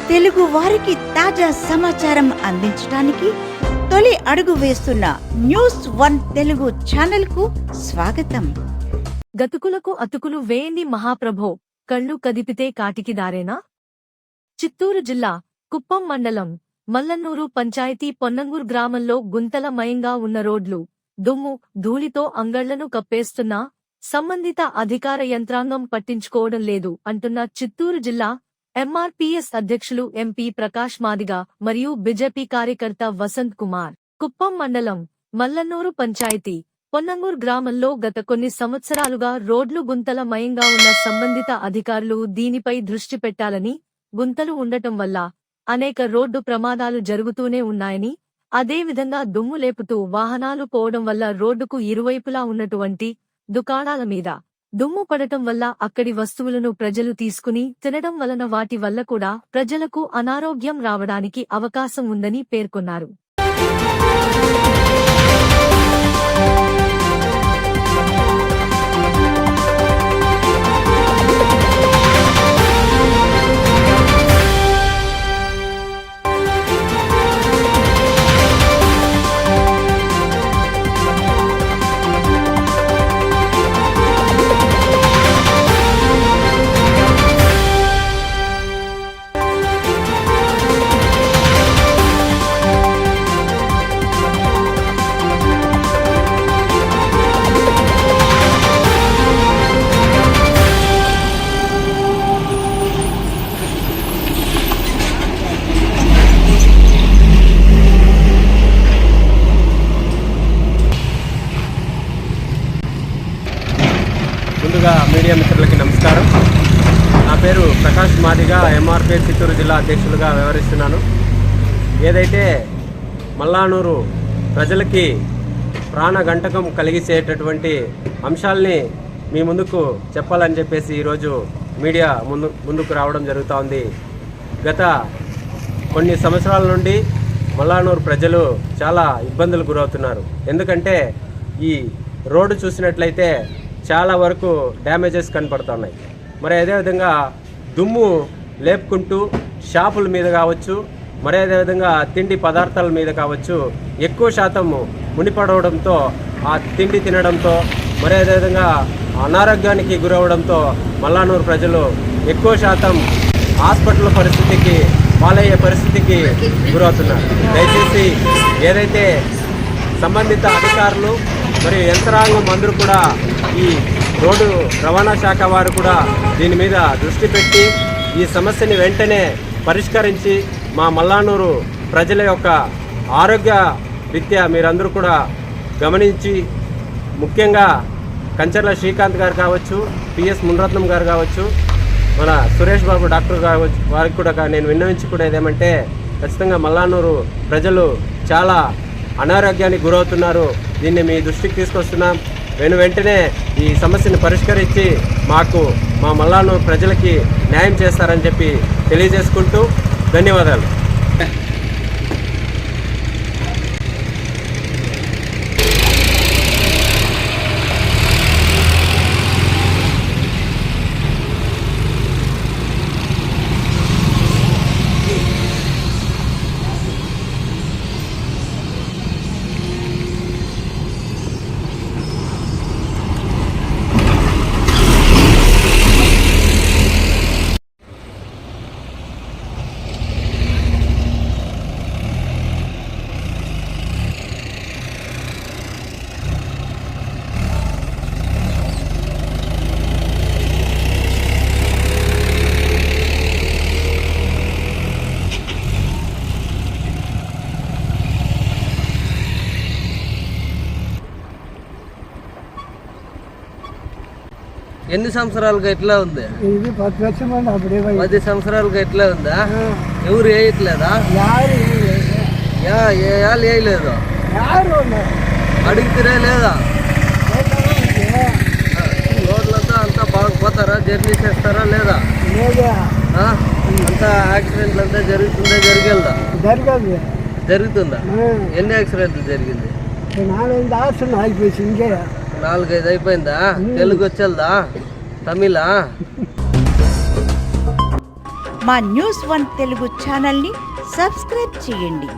తెలుగు వారికి తాజా సమాచారం అందించడానికి తొలి అడుగు వేస్తున్న న్యూస్ వన్ తెలుగు ఛానల్ కు స్వాగతం. గతుకులకు అతుకులు వేయండి మహాప్రభో, కళ్ళు కదిపితే కాటికి దారేనా? చిత్తూరు జిల్లా కుప్పం మండలం మల్లన్నూరు పంచాయతీ పొన్నంగూర్ గ్రామంలో గుంతలమయంగా ఉన్న రోడ్లు దుమ్ము ధూళితో అంగళ్లను కప్పేస్తున్నా సంబంధిత అధికార యంత్రాంగం పట్టించుకోవడం లేదు అంటున్న చిత్తూరు జిల్లా ఎంఆర్పీఎస్ అధ్యక్షులు ఎంపీ ప్రకాష్ మాదిగ మరియు బీజేపీ కార్యకర్త వసంత్ కుమార్. కుప్పం మండలం మల్లన్నూరు పంచాయతీ పొన్నంగూర్ గ్రామంలో గత కొన్ని సంవత్సరాలుగా రోడ్లు గుంతలమయంగా ఉన్న సంబంధిత అధికారులు దీనిపై దృష్టి పెట్టాలని, గుంతలు ఉండటం వల్ల అనేక రోడ్డు ప్రమాదాలు జరుగుతూనే ఉన్నాయని, అదేవిధంగా దుమ్ము లేపుతూ వాహనాలు పోవడం వల్ల రోడ్డుకు ఇరువైపులా ఉన్నటువంటి దుకాణాల మీద దుమ్ము పడటం వల్ల అక్కడి వస్తువులను ప్రజలు తీసుకుని తినడం వలన వాటి వల్ల కూడా ప్రజలకు అనారోగ్యం రావడానికి అవకాశం ఉందని పేర్కొన్నారు. ముందుగా మీడియా మిత్రులకి నమస్కారం. నా పేరు ప్రకాష్ మాదిగ, ఎంఆర్పీఎస్ చిత్తూరు జిల్లా అధ్యక్షులుగా వ్యవహరిస్తున్నాను. ఏదైతే మల్లానూరు ప్రజలకి ప్రాణగంటకం కలిగించేటటువంటి అంశాలని మీ ముందుకు చెప్పాలని చెప్పేసి ఈరోజు మీడియా ముందుకు రావడం జరుగుతూ ఉంది. గత కొన్ని సంవత్సరాల నుండి మల్లానూరు ప్రజలు చాలా ఇబ్బందులు గురవుతున్నారు. ఎందుకంటే ఈ రోడ్డు చూసినట్లయితే చాలా వరకు డ్యామేజెస్ కనపడుతున్నాయి. మరి అదేవిధంగా దుమ్ము లేపుకుంటూ షాపుల మీద కావచ్చు, మరి అదేవిధంగా తిండి పదార్థాల మీద కావచ్చు ఎక్కువ శాతం మునిపడవడంతో, ఆ తిండి తినడంతో, మరి అదేవిధంగా అనారోగ్యానికి గురవడంతో మల్లానూరు ప్రజలు ఎక్కువ శాతం హాస్పిటల్ పరిస్థితికి పాలయ్యే పరిస్థితికి గురవుతున్నారు. దయచేసి ఏదైతే సంబంధిత అధికారులు మరియు యంత్రాంగం అందరూ కూడా ఈ రోడ్డు రవాణా శాఖ వారు కూడా దీని మీద దృష్టి పెట్టి ఈ సమస్యని వెంటనే పరిష్కరించి మా మల్లానూరు ప్రజల యొక్క ఆరోగ్య రీత్యా మీరందరూ కూడా గమనించి, ముఖ్యంగా కంచర్ల శ్రీకాంత్ గారు కావచ్చు, పిఎస్ మునరత్నం గారు కావచ్చు, మన సురేష్ బాబు డాక్టర్ కావచ్చు, వారికి కూడా నేను విన్నవించుకునేది ఏమంటే, ఖచ్చితంగా మల్లానూరు ప్రజలు చాలా అనారోగ్యానికి గురవుతున్నారు. దీన్ని మీ దృష్టికి తీసుకొస్తున్నాం. వెంటనే ఈ సమస్యను పరిష్కరించి మాకు మా మల్లానూరు ప్రజలకి న్యాయం చేస్తారని చెప్పి తెలియజేసుకుంటూ ధన్యవాదాలు. ఎన్ని సంవత్సరాలుగా ఎట్లా ఉంది? ఇది 10 సంవత్సరాలుగా ఎట్లా ఉందా? ఎవరు వేయట్లేదా? వేయలేదు. అడిగితే లేదా? రోడ్లంతా అంతా బాగుపోతారా? జర్నీ చేస్తారా లేదా? అంతా యాక్సిడెంట్లు అంతా జరుగుతుందా? ఎన్ని యాక్సిడెంట్లు జరిగింది? 4-5 అయిపోయిందా? తెలుగు వచ్చేదా? తమిళ? మా న్యూస్ 1 తెలుగు ఛానల్ని సబ్స్క్రైబ్ చేయండి.